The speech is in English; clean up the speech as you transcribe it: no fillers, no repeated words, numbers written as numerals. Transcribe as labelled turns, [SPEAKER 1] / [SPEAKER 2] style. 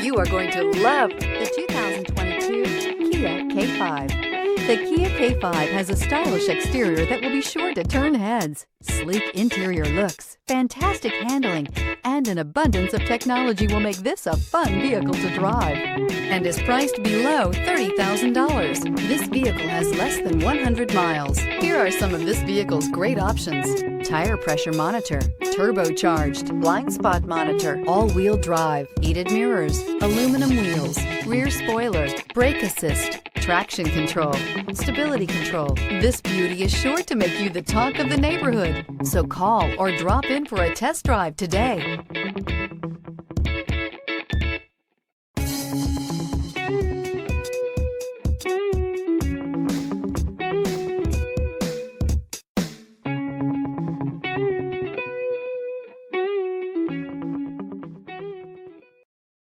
[SPEAKER 1] You are going to love the 2022 Kia K5. The Kia K5 has a stylish exterior that will be sure to turn heads. Sleek interior looks, fantastic handling, and an abundance of technology will make this a fun vehicle to drive, and is priced below $30,000. This vehicle has less than 100 miles. Here are some of this vehicle's great options: tire pressure monitor, turbocharged, blind spot monitor, all-wheel drive, heated mirrors, aluminum wheels, rear spoiler, brake assist, traction control, stability control. This beauty is sure to make you the talk of the neighborhood. So call or drop in for a test drive today.